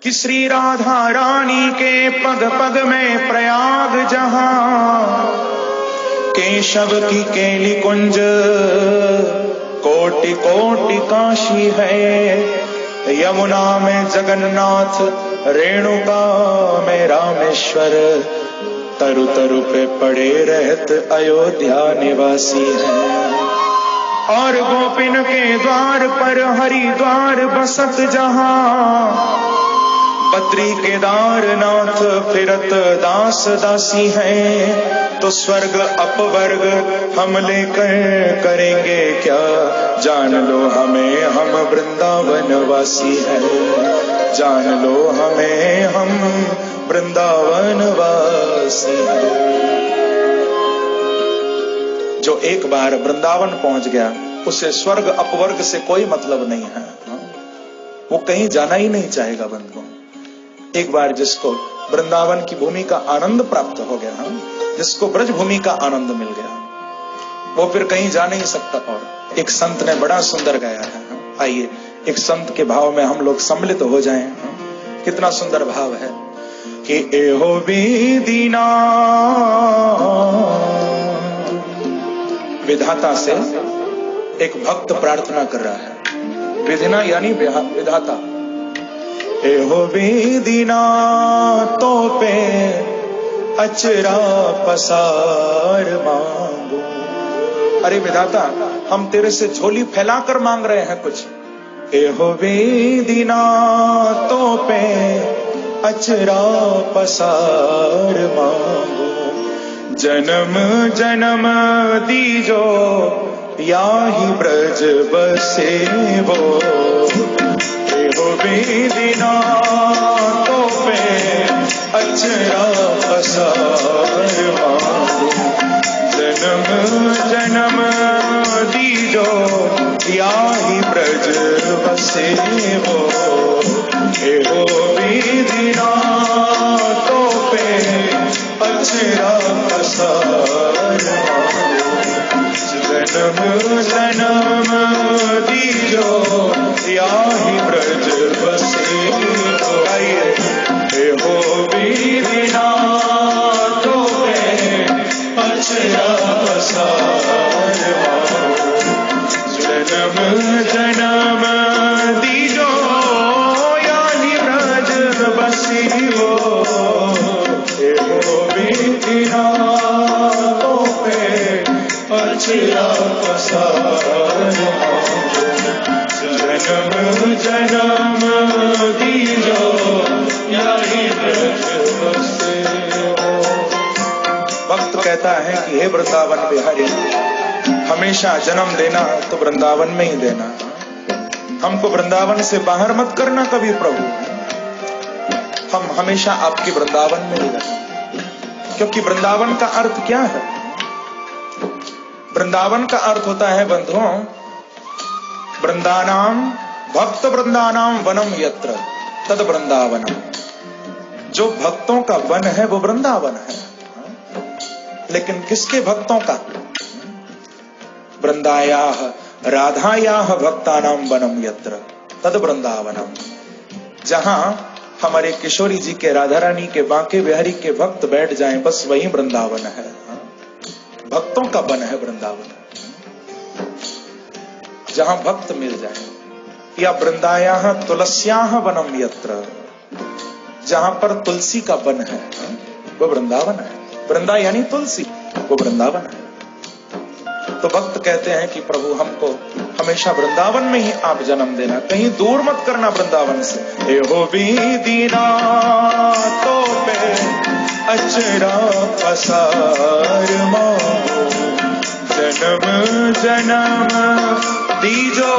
कि श्री राधा रानी के पग पग में प्रयाग जहां, केशव की केली कुंज कोटि कोटि काशी है, यमुना में जगन्नाथ, रेणुका में रामेश्वर, तरु तरु पे पड़े रहत अयोध्या निवासी है। और गोपिन के द्वार पर हरिद्वार बसत जहां, बद्री केदारनाथ फिरत दास दासी हैं। तो स्वर्ग अपवर्ग हम लेकर करेंगे क्या, जान लो हमें हम वृंदावन वासी हैं, जान लो हमें हम वृंदावन वासी हैं। जो एक बार वृंदावन पहुंच गया उसे स्वर्ग अपवर्ग से कोई मतलब नहीं है, वो कहीं जाना ही नहीं चाहेगा बंधुओं। एक बार जिसको वृंदावन की भूमि का आनंद प्राप्त हो गया, जिसको ब्रज भूमि का आनंद मिल गया, वो फिर कहीं जा नहीं सकता। और एक संत ने बड़ा सुंदर गाया है, आइए एक संत के भाव में हम लोग सम्मिलित हो जाएं। कितना सुंदर भाव है कि एहो विधिना, विधाता से एक भक्त प्रार्थना कर रहा है। विधिना यानी विधाता। एहो विधिना तो पे अचरा पसार मांगो। अरे विधाता, हम तेरे से झोली फैलाकर मांग रहे हैं कुछ। एहो विधिना तो पे अचरा पसार मांगो, जन्म जन्म दीजो याही ब्रज बसे वो। एहो विधिना तो पे अचरा पसार मांगो, जन्म जन्म दीजो याही ब्रज बसे वो। एहो विधिना तो पे अचरा पसार मांगो, जन्म जन्म दीजो याही ब्रज बसे वो। एहो विधिना तो पे अचरा पसार मांगो, जन्म जन्म दीजो याही ब्रज बसी वो। एहो विधिना तो पे अचरा पसार मांगो, जन्म जन्म दीजो याही ब्रज बसे वो। भक्त कहता है कि हे वृंदावन बिहारी, हमेशा जन्म देना तो वृंदावन में ही देना, हमको वृंदावन से बाहर मत करना कभी प्रभु। हम हमेशा आपके वृंदावन में ही रहना, क्योंकि वृंदावन का अर्थ क्या है? वृंदावन का अर्थ होता है बंधुओं, वृंदानाम भक्त वृंदानाम वनम यत्र तद वृंदावनम। जो भक्तों का वन है वो वृंदावन है। लेकिन किसके भक्तों का? वृंदायाः राधायाः भक्तानाम वनम यत्र तद वृंदावनम। जहां हमारे किशोरी जी के, राधा रानी के, बांके बिहारी के भक्त बैठ जाएं, बस वही वृंदावन है। भक्तों का वन है वृंदावन, जहां भक्त मिल जाए। या वृंदायाः तुलस्याः वनम यत्र, जहां पर तुलसी का वन है वो वृंदावन है। वृंदा यानी तुलसी, वो वृंदावन है। तो भक्त कहते हैं कि प्रभु हमको हमेशा वृंदावन में ही आप जन्म देना, कहीं दूर मत करना वृंदावन से। एहो विधिना तो पे अचरा पसार मांगो, जन्म जन्म दीजो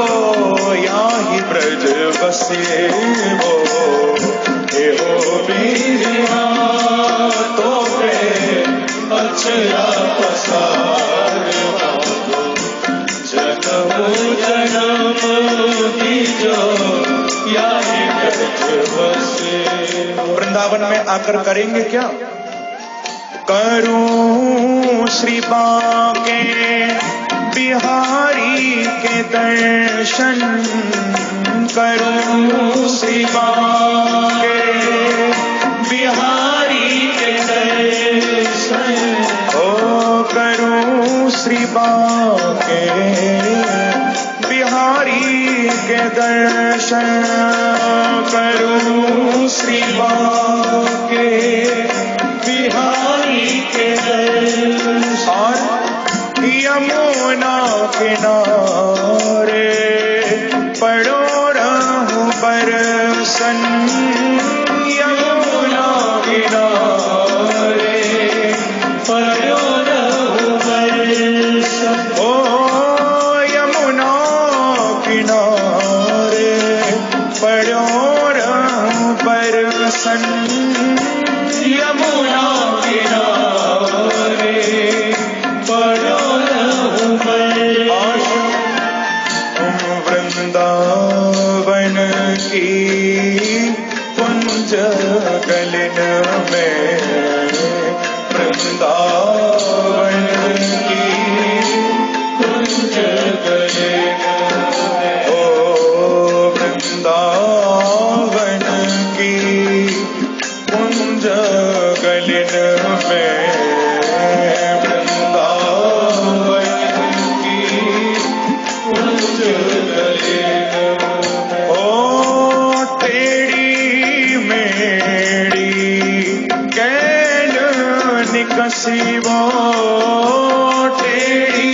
याही ब्रज बसे वो। एहो विधिना तो पे अचरा पसार मांगो, जन्म जन्म दीजो याही ब्रज बसे। वृंदावन में आकर करेंगे क्या? करूं श्री बांके बिहारी के दर्शन, करूं श्री बांके बाके बिहारी के दर्शन करूं, श्री बाके बिहारी के दर्शन। यमुना किनारे पड़ो रहूं बरसन, यमुना किनारे पड़ो रहूं बरसन। ओ यमुना किनारे पड़ो रहूं बरसन, यमुना किनारे पड़ो रहूं बरसन। वृंदावन की कुंज गलिन में, वृंदावन की कुंज गलिन में, ओ वृंदावन की कुंज गलिन में, वृंदावन की कुंज गलिन में। ओ टेढ़ी मेढ़ी कैल निकसिबो, टेढ़ी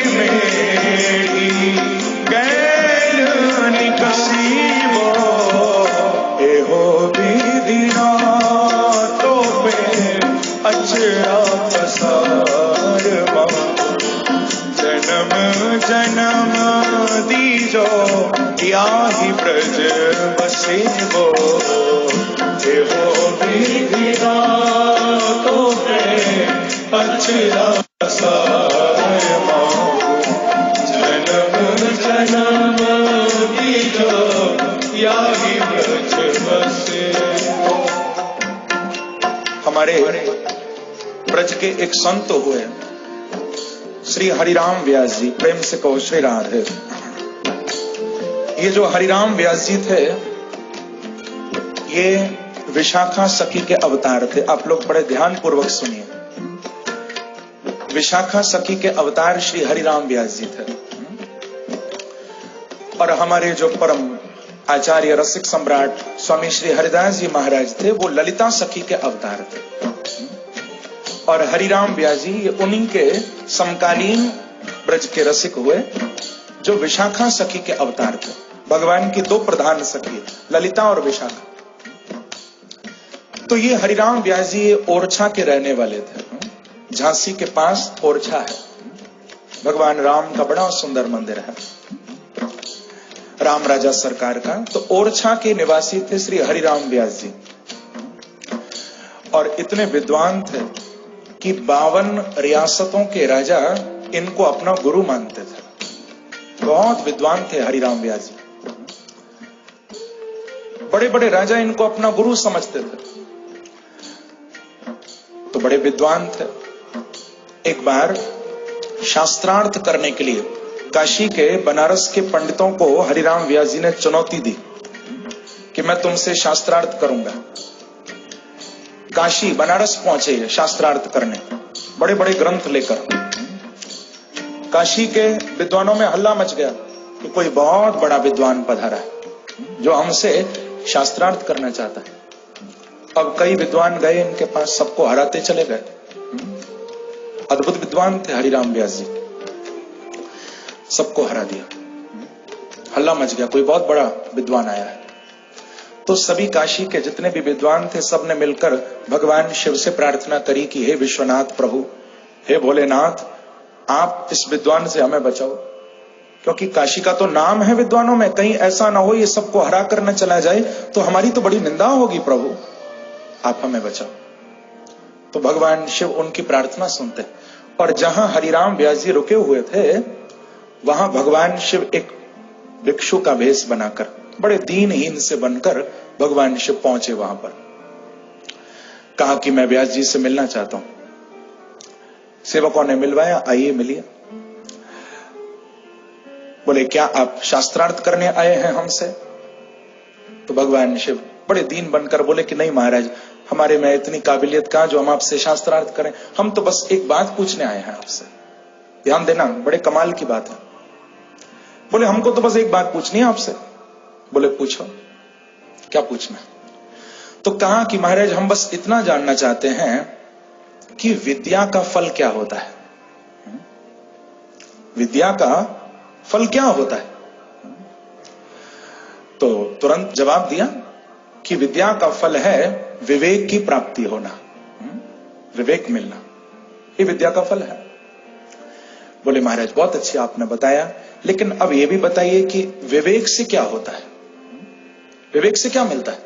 मेढ़ी कैल निकसिबो, एहो विधि रातो पे अचरा पसार मम, जन्म जन्म दीजो याहि ब्रज बसेबो, एहो विधि रातो पे अचरा पसार मम, जन्म जन्म दीजो याहि ब्रज बसेबो। हमारे ब्रज के एक संत हुए श्री हरिराम व्यास जी, प्रेम से कहो श्री राधे। ये जो हरिराम व्यास जी थे, ये विशाखा सखी के अवतार थे। आप लोग बड़े ध्यान पूर्वक सुनिए। विशाखा सखी के अवतार श्री हरिराम व्यास जी थे। और हमारे जो परम आचार्य रसिक सम्राट स्वामी श्री हरिदास जी महाराज थे, वो ललिता सखी के अवतार थे। और हरिराम व्यास जी ये उन्हीं के समकालीन ब्रज के रसिक हुए, जो विशाखा सखी के अवतार थे। भगवान की दो प्रधान सखी, ललिता और विशाखा। तो ये हरिराम व्यास जी ओरछा के रहने वाले थे। झांसी के पास ओरछा है। भगवान राम का बड़ा सुंदर मंदिर है, राम राजा सरकार का। तो ओरछा के निवासी थे श्री हरिराम व्यास जी, और इतने विद्वान थे कि 52 रियासतों के राजा इनको अपना गुरु मानते थे। बहुत विद्वान थे हरिराम व्यास जी। बड़े बड़े राजा इनको अपना गुरु समझते थे, तो बड़े विद्वान थे। एक बार शास्त्रार्थ करने के लिए काशी के बनारस के पंडितों को हरिराम व्यास जी ने चुनौती दी कि मैं तुमसे शास्त्रार्थ करूंगा। काशी बनारस पहुंचे शास्त्रार्थ करने, बड़े बड़े ग्रंथ लेकर। काशी के विद्वानों में हल्ला मच गया कि कोई बहुत बड़ा विद्वान पधारा है जो हमसे शास्त्रार्थ करना चाहता है। अब कई विद्वान गए इनके पास, सबको हराते चले गए। अद्भुत विद्वान थे हरिराम व्यास जी, सबको हरा दिया। हल्ला मच गया, कोई बहुत बड़ा विद्वान आया है। तो सभी काशी के जितने भी विद्वान थे, सबने मिलकर भगवान शिव से प्रार्थना करी कि हे विश्वनाथ प्रभु, हे भोलेनाथ, आप इस विद्वान से हमें बचाओ, क्योंकि काशी का तो नाम है विद्वानों में। कहीं ऐसा ना हो ये सबको हरा कर न चला जाए तो हमारी तो बड़ी निंदा होगी। प्रभु आप हमें बचाओ। तो भगवान शिव उनकी प्रार्थना सुनते, और जहां हरिराम व्यास जी रुके हुए थे वहां भगवान शिव एक भिक्षु का भेष बनाकर, बड़े दीनहीन से बनकर भगवान शिव पहुंचे वहां पर। कहा कि मैं व्यास जी से मिलना चाहता हूं। सेवकों ने मिलवाया, आइए मिलिए। बोले क्या आप शास्त्रार्थ करने आए हैं हमसे? तो भगवान शिव बड़े दीन बनकर बोले कि नहीं महाराज, हमारे में इतनी काबिलियत कहां जो हम आपसे शास्त्रार्थ करें। हम तो बस एक बात पूछने आए हैं आपसे। ध्यान देना, बड़े कमाल की बात है। बोले हमको तो बस एक बात पूछनी है आपसे। बोले पूछो, क्या पूछना? तो कहा कि महाराज हम बस इतना जानना चाहते हैं कि विद्या का फल क्या होता है। विद्या का फल क्या होता है? तो तुरंत जवाब दिया कि विद्या का फल है विवेक की प्राप्ति होना, विवेक मिलना, ये विद्या का फल है। बोले महाराज बहुत अच्छी आपने बताया, लेकिन अब यह भी बताइए कि विवेक से क्या होता है, विवेक से क्या मिलता है?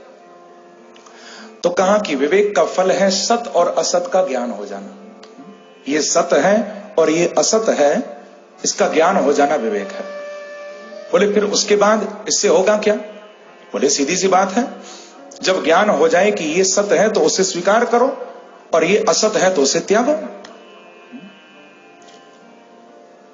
तो कहा कि विवेक का फल है सत और असत का ज्ञान हो जाना। ये सत है और ये असत है, इसका ज्ञान हो जाना विवेक है। बोले फिर उसके बाद इससे होगा क्या? बोले सीधी सी बात है, जब ज्ञान हो जाए कि ये सत है तो उसे स्वीकार करो और ये असत है तो उसे त्यागो।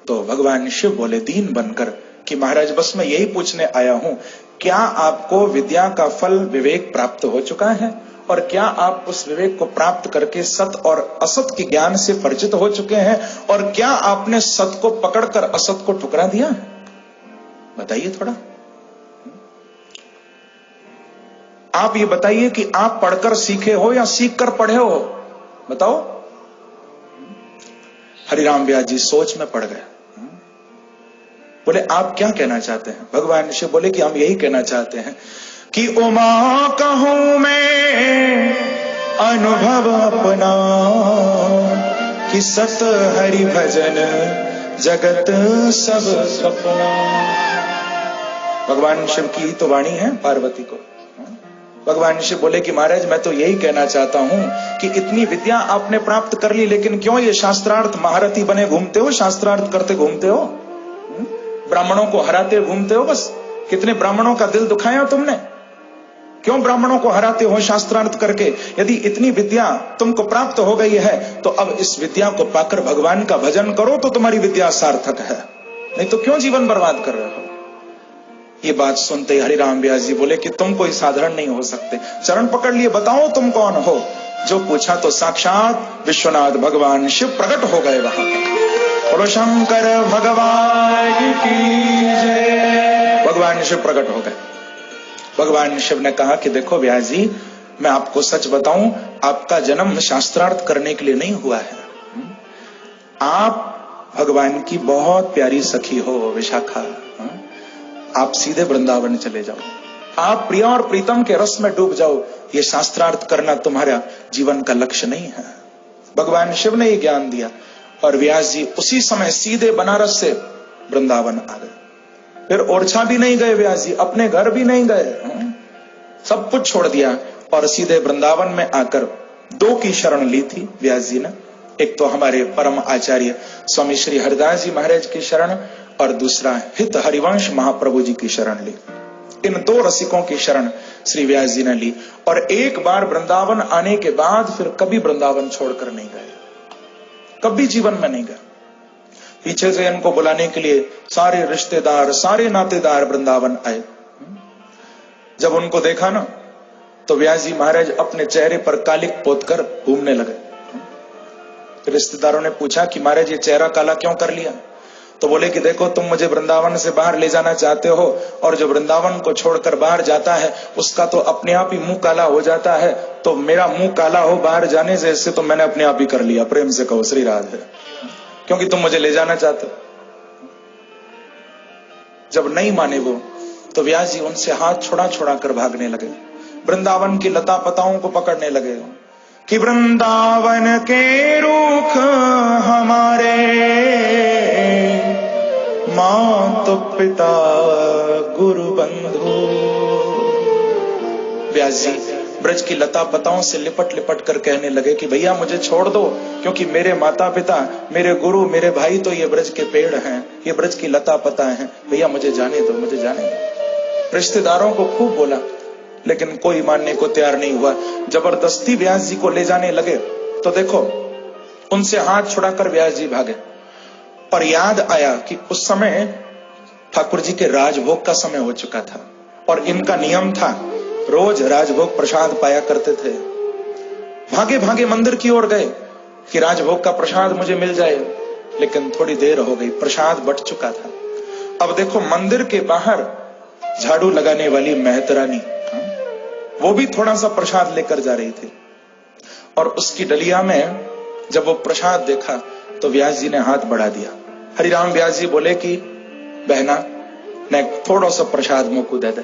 तो भगवान शिव बोले दीन बनकर कि महाराज बस मैं यही पूछने आया हूं, क्या आपको विद्या का फल विवेक प्राप्त हो चुका है? और क्या आप उस विवेक को प्राप्त करके सत और असत के ज्ञान से परिचित हो चुके हैं? और क्या आपने सत को पकड़कर असत को ठुकरा दिया है? बताइए थोड़ा। आप ये बताइए कि आप पढ़कर सीखे हो या सीख कर पढ़े हो? बताओ। हरिराम व्यास जी सोच में पड़ गए। बोले आप क्या कहना चाहते हैं? भगवान शिव बोले कि हम यही कहना चाहते हैं कि उमा कहूं मैं अनुभव अपना, कि सत हरि भजन जगत सब सपना। भगवान शिव की तो वाणी है पार्वती को। भगवान शिव बोले कि महाराज मैं तो यही कहना चाहता हूं कि इतनी विद्या आपने प्राप्त कर ली, लेकिन क्यों ये शास्त्रार्थ महारथी बने घूमते हो, शास्त्रार्थ करते घूमते हो, ब्राह्मणों को हराते घूमते हो? बस कितने ब्राह्मणों का दिल दुखाया तुमने? क्यों ब्राह्मणों को हराते हो शास्त्रार्थ करके? यदि इतनी विद्या तुमको प्राप्त हो गई है तो अब इस विद्या को पाकर भगवान का भजन करो तो तुम्हारी विद्या सार्थक है, नहीं तो क्यों जीवन बर्बाद कर रहे हो? ये बात सुनते हरिराम व्यास जी बोले कि तुम कोई साधारण नहीं हो सकते। चरण पकड़ लिए, बताओ तुम कौन हो? जो पूछा तो साक्षात विश्वनाथ भगवान शिव प्रकट हो गए वहां पर। बोलो शंकर भगवान की जय। भगवान शिव प्रकट हो गए। भगवान शिव ने कहा कि देखो व्यास जी, मैं आपको सच बताऊं, आपका जन्म शास्त्रार्थ करने के लिए नहीं हुआ है। आप भगवान की बहुत प्यारी सखी हो विशाखा। आप सीधे वृंदावन चले जाओ, आप प्रिया और प्रीतम के रस में डूब जाओ। ये शास्त्रार्थ करना तुम्हारा जीवन का लक्ष्य नहीं है। भगवान शिव ने ये ज्ञान दिया और व्यास जी उसी समय सीधे बनारस से वृंदावन आ गए। फिर ओरछा भी नहीं गए व्यास जी, अपने घर भी नहीं गए, सब कुछ छोड़ दिया और सीधे वृंदावन में आकर दो की शरण ली थी व्यास जी ने। एक तो हमारे परम आचार्य स्वामी श्री हरिदास जी महाराज की शरण और दूसरा हित हरिवंश महाप्रभु जी की शरण ली। इन दो रसिकों की शरण श्री व्यास जी ने ली और एक बार वृंदावन आने के बाद फिर कभी वृंदावन छोड़कर नहीं गए, कभी जीवन में नहीं गए। पीछे से इनको बुलाने के लिए सारे रिश्तेदार, सारे नातेदार वृंदावन आए। जब उनको देखा ना तो व्यास जी महाराज अपने चेहरे पर कालिक पोतकर घूमने लगे। रिश्तेदारों ने पूछा कि महाराज ये चेहरा काला क्यों कर लिया? तो बोले कि देखो तुम मुझे वृंदावन से बाहर ले जाना चाहते हो और जो वृंदावन को छोड़कर बाहर जाता है उसका तो अपने आप ही मुंह काला हो जाता है, तो मेरा मुंह काला हो बाहर जाने से, इससे तो मैंने अपने आप ही कर लिया। प्रेम से कहो श्री राधे, क्योंकि तुम मुझे ले जाना चाहते हो। जब नहीं माने वो तो व्यास जी उनसे हाथ छोड़ा छोड़ा कर भागने लगे, वृंदावन की लता पताओं को पकड़ने लगे कि वृंदावन के रूख हमारे, मात पिता गुरु बंधु। व्यास जी ब्रज की लता पताओं से लिपट लिपट कर कहने लगे कि भैया मुझे छोड़ दो, क्योंकि मेरे माता पिता, मेरे गुरु, मेरे भाई तो ये ब्रज के पेड़ हैं, ये ब्रज की लता पता हैं, भैया मुझे जाने दो, मुझे जाने दो। रिश्तेदारों को खूब बोला लेकिन कोई मानने को तैयार नहीं हुआ। जबरदस्ती व्यास जी को ले जाने लगे तो देखो उनसे हाथ छुड़ाकर व्यास जी भागे। और याद आया कि उस समय ठाकुर जी के राजभोग का समय हो चुका था और इनका नियम था रोज राजभोग प्रसाद पाया करते थे। भागे भागे मंदिर की ओर गए कि राजभोग का प्रसाद मुझे मिल जाए। लेकिन थोड़ी देर हो गई, प्रसाद बट चुका था। अब देखो मंदिर के बाहर झाड़ू लगाने वाली मेहतरानी, वो भी थोड़ा सा प्रसाद लेकर जा रही थी, और उसकी डलिया में जब वो प्रसाद देखा तो व्यास जी ने हाथ बढ़ा दिया। हरिराम व्यास जी बोले कि बहना ने थोड़ा सा प्रसाद मुझको दे दे।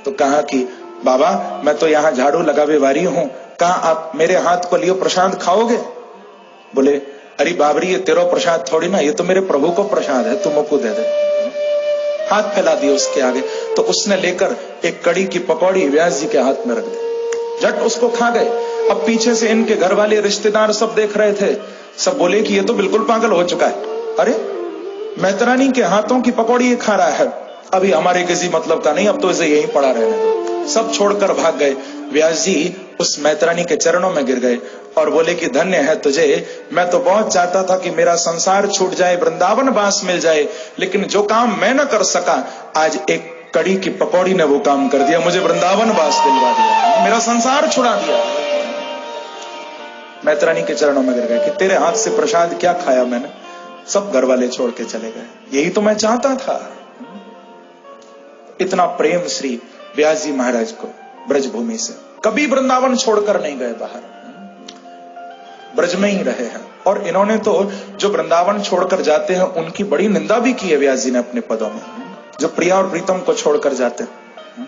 तो कहा कि बाबा मैं तो यहां झाड़ू लगावे वाली हूं, कहा आप मेरे हाथ को लियो प्रसाद खाओगे? बोले अरे बाबरी ये तेरा प्रसाद थोड़ी ना, ये तो मेरे प्रभु को प्रसाद है, तू मुझको दे दे। हाथ फैला दिए उसके आगे, तो उसने लेकर एक कड़ी की पकौड़ी व्यास जी के हाथ में रख दी, झट उसको खा गए। अब पीछे से इनके घर वाले रिश्तेदार सब देख रहे थे, सब बोले कि ये तो बिल्कुल पागल हो चुका है, अरे मेहतरानी के हाथों की पकौड़ी ये खा रहा है, अभी हमारे किसी मतलब का नहीं, अब तो इसे यहीं पड़ा रहने दो। सब छोड़कर भाग गए। व्यास जी उस मेहतरानी के चरणों में गिर गए और बोले कि धन्य है तुझे, मैं तो बहुत चाहता था कि मेरा संसार छूट जाए, वृंदावन वास मिल जाए, लेकिन जो काम मैं न कर सका, आज एक कड़ी की पकौड़ी ने वो काम कर दिया, मुझे वृंदावन वास दिलवा दिया, मेरा संसार छुड़ा दिया। मेहतरानी के चरणों में गिर गए कि तेरे हाथ से प्रसाद क्या खाया मैंने, सब घर वाले छोड़ के चले गए, यही तो मैं चाहता था। इतना प्रेम श्री व्यास जी महाराज को ब्रजभूमि से, कभी वृंदावन छोड़कर नहीं गए बाहर, ब्रज में ही रहे हैं। और इन्होंने तो जो वृंदावन छोड़कर जाते हैं उनकी बड़ी निंदा भी की है व्यास जी ने अपने पदों में, जो प्रिया और प्रीतम को छोड़कर जाते हैं।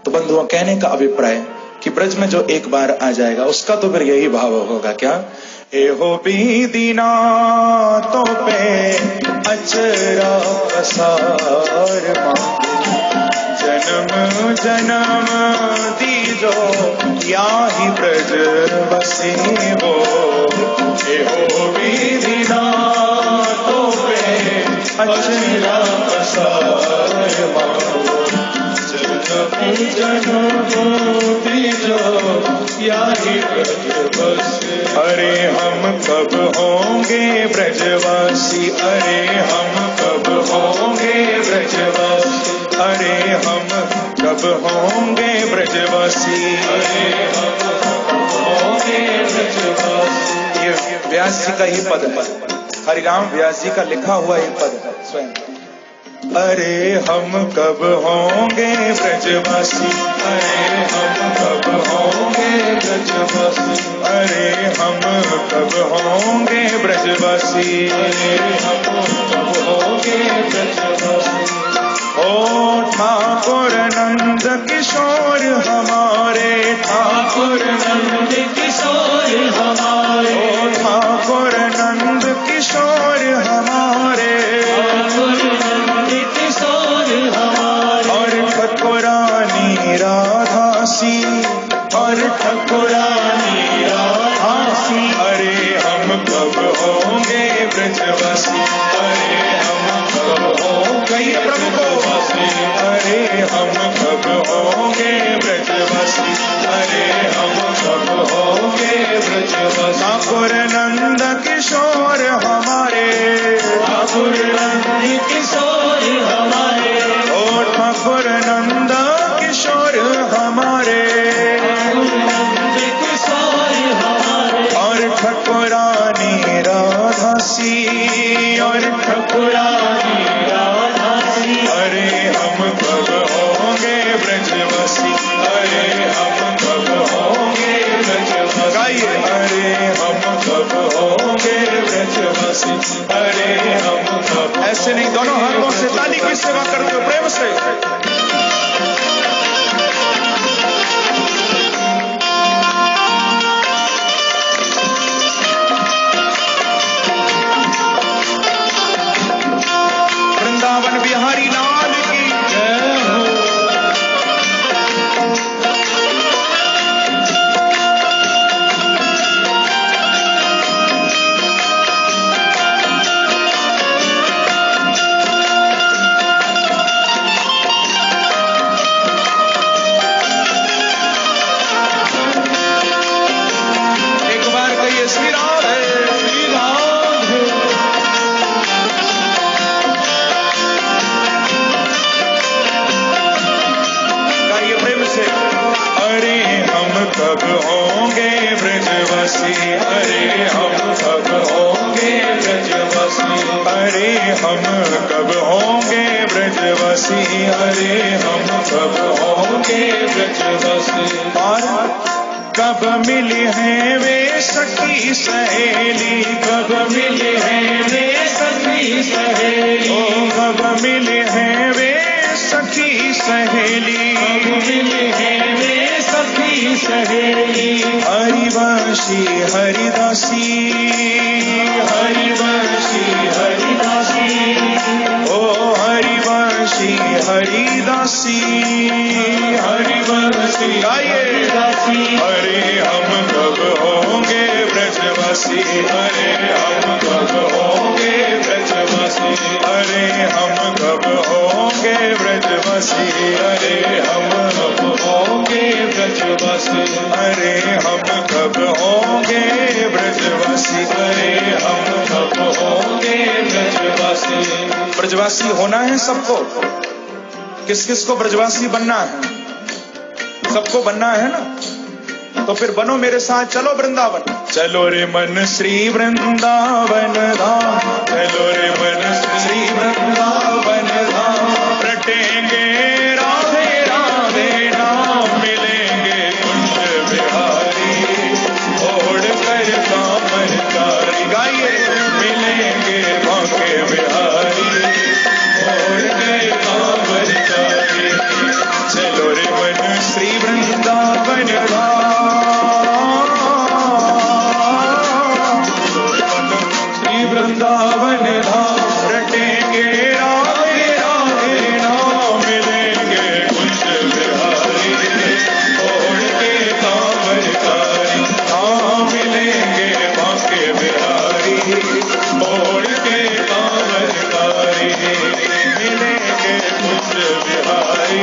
तो बंधुओं कहने का अभिप्राय कि ब्रज में जो एक बार आ जाएगा उसका तो फिर यही भाव होगा, क्या एहो बीदीना तो पे अचरा पसार मांगो, जन्म जन्म दीजो या ही ब्रज बसे हो। एहो बीदीना तो पे अचरा पसार मांगो, जन्म जन्म दीजो या ही ब्रज बसे। अरे हम कब होंगे ब्रजवासी, अरे हम कब होंगे ब्रजवासी, अरे हम कब होंगे ब्रजवासी, अरे हम कब होंगे ब्रजवासी। ये व्यास जी का ही पद है, हरिराम व्यास जी का लिखा हुआ ये पद है स्वयं। अरे हम कब होंगे ब्रजवासी, अरे हम कब होंगे ब्रजवासी, अरे हम कब होंगे ब्रजवासी, अरे हम कब होंगे ब्रजवासी। ओ ठाकुर नंद किशोर हमारे, ठाकुर नंद किशोर हमारे, ओ ठाकुर नंद किशोर हमारे, ठाकुर नंद किशोर हमारे। और ठकुरानी राधासी, और ठकुरानी राधासी। अरे हम कब होंगे ब्रजवासी, अरे हम कब होंगे प्रभु को, अरे हम कब होंगे ब्रजवासी, अरे हम कब होंगे ब्रजवासी। ठाकुर नंद किशोर हमारे, ठाकुर नंद किशोर हमारे, ओ ठाकुर नंद किशोर हमारे, ठाकुर नंद किशोर हमारे। और ठकुरानी राधासी, और ठकुरानी राधासी। अरे हम कब होंगे ब्रजवासी, अरे हम कब होंगे ब्रजवासी। गाइए अरे हम कब होंगे ब्रजवासी, अरे हम कब। ऐसे नहीं, दोनों हाथों से ताली की सेवा करते हो प्रेम से। वृंदावन बिहारी लाल की जय हो। एक बार कहिए श्री राधे, श्री राधे। प्रेम से। अरे हम कब होंगे ब्रजवासी, अरे हम कब होंगे अरे हम कब होंगे ब्रजवासी, अरे हम कब होंगे ब्रजवासी। और कब मिली हैं वे सखी सहेली, कब मिली हैं वे सखी सहेली, ओ कब मिली हैं वे सखी सहेली, कब मिली हैं वे सखी सहेली। हरिवंशी हरिदासी, हरिवंशी हरिदासी, ओ हरिवंशी हरिदासी, हरिवंशी हरिदासी। अरे हम कब होंगे ब्रजवासी, अरे हम कब होंगे ब्रजवासी, अरे हम कब होंगे ब्रजवासी, अरे हम कब होंगे ब्रजवासी, अरे हम कब होंगे ब्रजवासी, अरे हम कब होंगे ब्रजवासी। ब्रजवासी होना है सबको। किस किस को ब्रजवासी बनना है? सबको बनना है ना, तो फिर बनो मेरे साथ, चलो वृंदावन। चलो रे मन श्री वृंदावन धाम, चलो रे मन श्री वृंदावन धाम। रटेंगे राधे राधे नाम, मिलेंगे कुंज बिहारी, छोड़ कर कामकारी। गाइए, मिलेंगे बांके बिहारी, छोड़ कर कामकारी। चलो रे मन श्री वृंदावन धाम, वृंदावन धाम। रटेंगे राधे राधे नाम, मिलेंगे कुंज बिहारी, छोड़ के कामकारी। हाँ मिलेंगे बांके बिहारी, छोड़ के कामकारी, मिलेंगे कुंज बिहारी,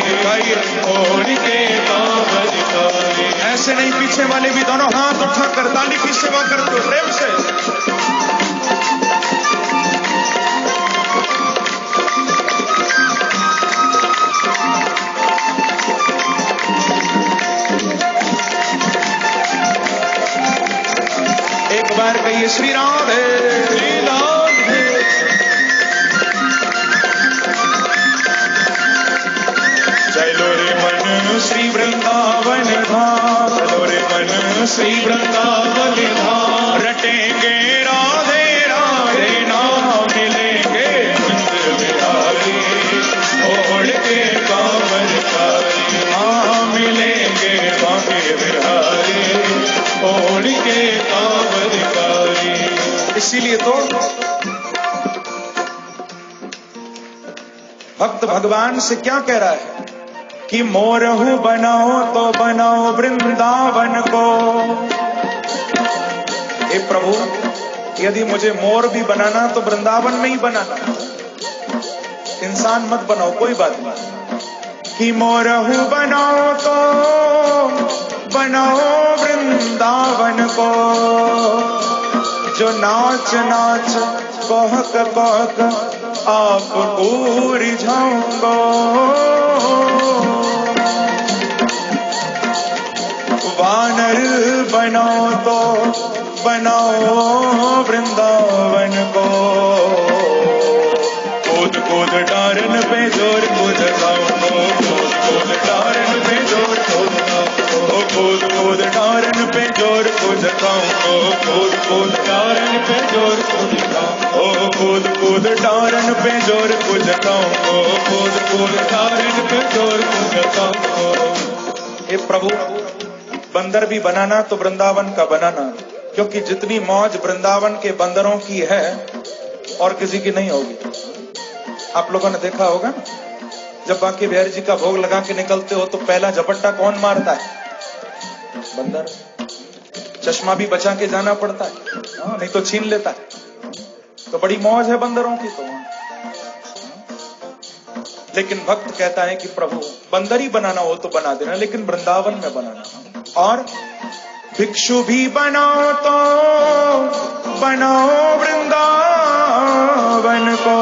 छोड़ के कामकारी। ऐसे नहीं, पीछे वाले भी दोनों हाथ उठाकर ताली की सेवा करते हो प्रेम से। एक बार कहिए श्री राधे, श्री राधे। चलो रे मन श्री वृंदावन धाम, चलो रे मन श्री वृंदावन धाम। रटेंगे राधे राधे नाम, मिलेंगे कुंज बिहारी, छोड़ के कामकारी। हाँ मिलेंगे बांके बिहारी, छोड़ के कामकारी। इसीलिए तो भक्त भगवान से क्या कह रहा है कि मोरहू बनाओ तो बनाओ वृंदावन को। हे प्रभु, यदि मुझे मोर भी बनाना तो वृंदावन में ही बनाना, इंसान मत बनाओ, कोई बात नहीं। कि मोरहू बनाओ तो बनाओ वृंदावन को, जो नाच नाच कहक कहक आप पूरी जाऊंगा। वानर बनाओ तो बनाओ वृंदावन को, कूद कूद डारन पे जोर कूद गाऊंगा, कूद कूद डारन पे जोर कूद गाऊंगा, कूद कूद डारन पे जोर कूद गाऊंगा, कूद कूद डारन पे जोर कूद गाऊंगा, कूद कूद डारन पे जोर कूद गाऊंगा, कूद कूद डारन पे जोर कूद गाऊंगा। हे प्रभु, बंदर भी बनाना तो वृंदावन का बनाना, क्योंकि जितनी मौज वृंदावन के बंदरों की है और किसी की नहीं होगी। आप लोगों ने देखा होगा ना, जब बांके बिहारी जी का भोग लगा के निकलते हो तो पहला झपट्टा कौन मारता है? बंदर। चश्मा भी बचा के जाना पड़ता है, नहीं तो छीन लेता है। तो बड़ी मौज है बंदरों की तो। लेकिन भक्त कहता है कि प्रभु, बंदर ही बनाना हो तो बना देना, लेकिन वृंदावन में बनाना। और भिक्षु भी बनाओ तो बनाओ वृंदावन को,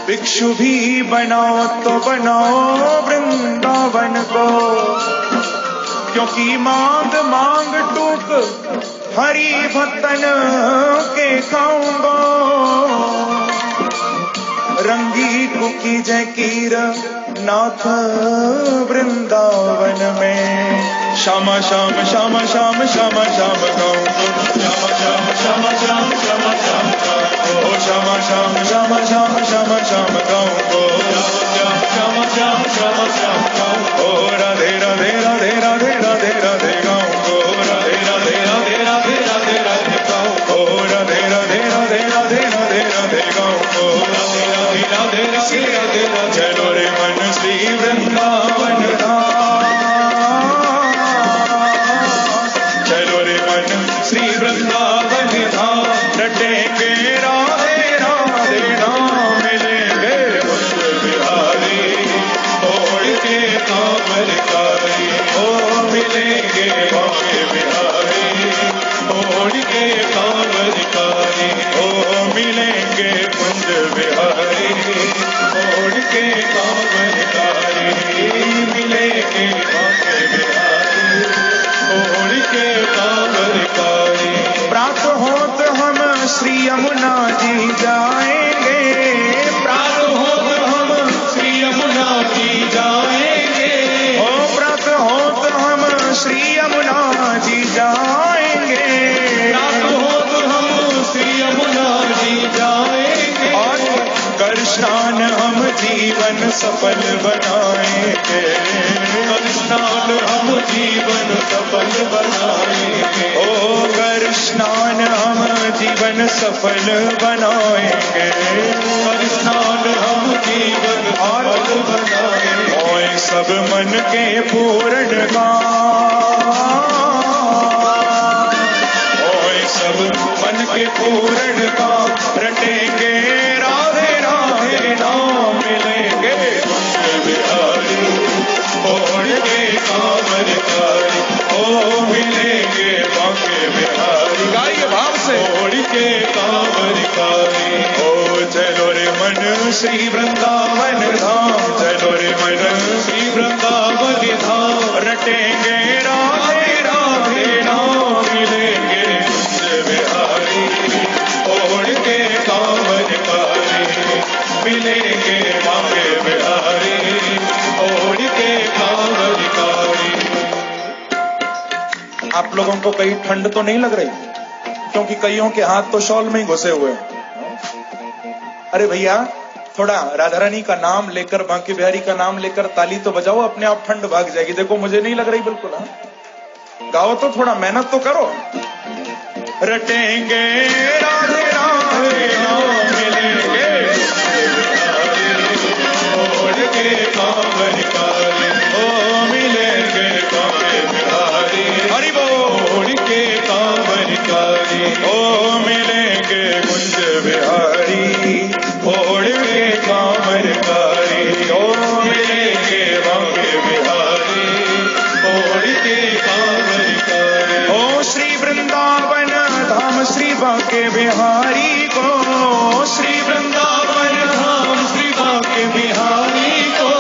भिक्षु भी बनाओ तो बनाओ वृंदावन को, क्योंकि मांग मांग टूक हरि भक्तन के खाऊंगा। रंगी कुकी जय कीर नाथ वृंदावन में। श्यामा श्याम श्यामा श्याम श्यामा श्याम गाऊंगा। श्यामा श्याम श्यामा श्याम श्यामा श्याम गाऊंगा। श्यामा श्याम श्यामा श्याम श्यामा श्याम गाऊंगा। श्यामा श्याम श्यामा श्याम गाऊंगा। राधे राधे राधे राधे राधे राधे गाऊंगा। राधे राधे राधे राधे राधे राधे गाऊंगा। राधे राधे राधे राधे राधे राधे गाऊंगा। राधे राधे राधे राधे। चलो रे मन श्री वृंदावन धाम। चलो रे मन श्री वृंदावन धाम। रटेंगे राधे राधे नाम। मिलेंगे कुंज बिहारी छोड़ के कांवरकारी। ओ मिलेंगे बांके बिहारी छोड़ के कांवरकारी। ओ मिलेंगे कुंज बिहारी छोड़ के कांवरकारी। मिलेंगे बांके बिहारी छोड़ के कांवरकारी। प्रात होत हम श्री यमुना जी जाएंगे। प्रात होत हम श्री यमुना जी जाएंगे। ओ प्रात होत हम श्री यमुना जी जाएंगे। प्रात होत हम श्री यमुना जी जाएंगे। और कर स्नान हम जीवन सफल बनाएंगे। कर स्नान हम जीवन सफल बनाएंगे। ओ कर स्नान हम जीवन सफल बनाएंगे। कर स्नान हम जीवन सफल बनाएंगे। ओए सब मन के पूर्ण काम। ओए सब मन के पूर्ण काम। रटेंगे राधे राधे नाम। मिलेंगे कुंज बिहारी छोड़ के कांवरकारी। ओ मिलेंगे बांके बिहारी। गाइए भाव से। छोड़ के कांवरकारी। ओ चलो रे मन श्री वृंदावन धाम। चलो रे मन श्री वृंदावन धाम। रटेंगे राधे राधे नाम। मिलेंगे कुंज बिहारी छोड़ के कांवरकारी। मिलेंगे बांके बिहारी छोड़ के कांवरकारी। आप लोगों को कहीं ठंड तो नहीं लग रही? क्योंकि कईयों के हाथ तो शॉल में ही घुसे हुए हैं। अरे भैया थोड़ा राधा रानी का नाम लेकर, बांके बिहारी का नाम लेकर ताली तो बजाओ, अपने आप ठंड भाग जाएगी। देखो मुझे नहीं लग रही बिल्कुल। हाँ गाओ तो, थोड़ा मेहनत तो करो। रटेंगे राधे राधे नाम। मिलेंगे छोड़ के कांवरकारी। ओ मिलेंगे बांके बिहारी हरि बोल के कांवरकारी। ओ मिलेंगे कुंज बिहारी छोड़ के कांवरकारी। ओ मिलेंगे बांके बिहारी छोड़ के कांवरकारी। ओ श्री वृंदावन धाम श्री बांके बिहारी को। श्री वृंदावन धाम श्री बांके बिहारी को।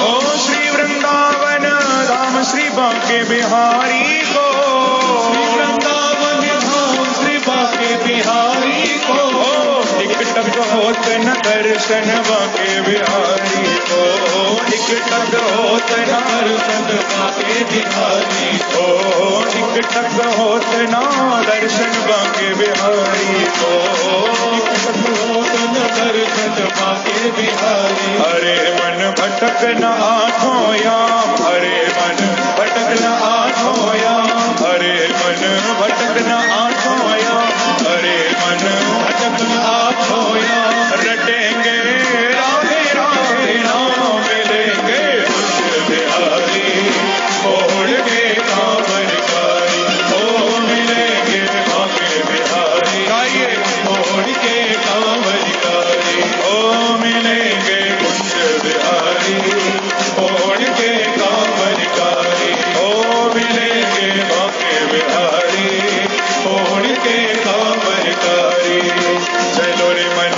ओ श्री वृंदावन धाम श्री बांके बिहारी को। श्री वृंदावन धाम श्री बांके बिहारी को। टिकटक होत न दर्शन बांके बिहारी को। टिकटक होत न दर्शन बांके बिहारी को। टिकटक होत न दर्शन बांके बिहारी को। टिकटक होत न दर्शन बांके बिहारी। हरे मन भटक न आठों याम। हरे मन भटक न आठों याम। हरे मन भटक न आठों याम। हरे मन भटक न आठों याम। रटेंगे राधे राधे नाम। मिलेंगे कुंज बिहारी छोड़ के कांवरकारी। ओ मिलेंगे बांके बिहारी। गाइए छोड़ के कांवरकारी। ओ मिलेंगे कुंज बिहारी छोड़ के कांवरकारी। ओ मिलेंगे बांके बिहारी छोड़ के कांवरकारी। चलो रे मन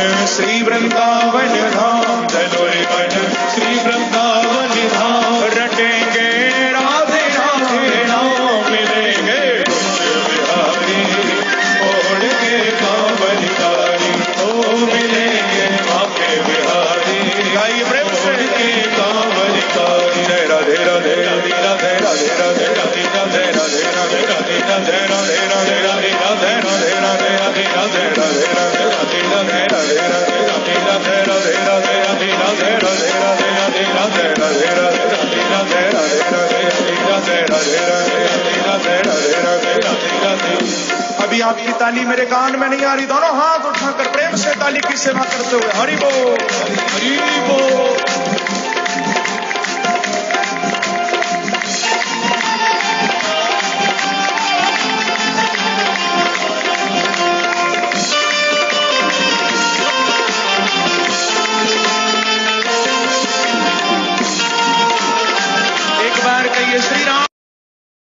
आपकी ताली मेरे कान में नहीं आ रही, दोनों हाथ उठाकर प्रेम से ताली की सेवा करते हुए हरि बोल, हरि बोल। एक बार कहिए श्री राम।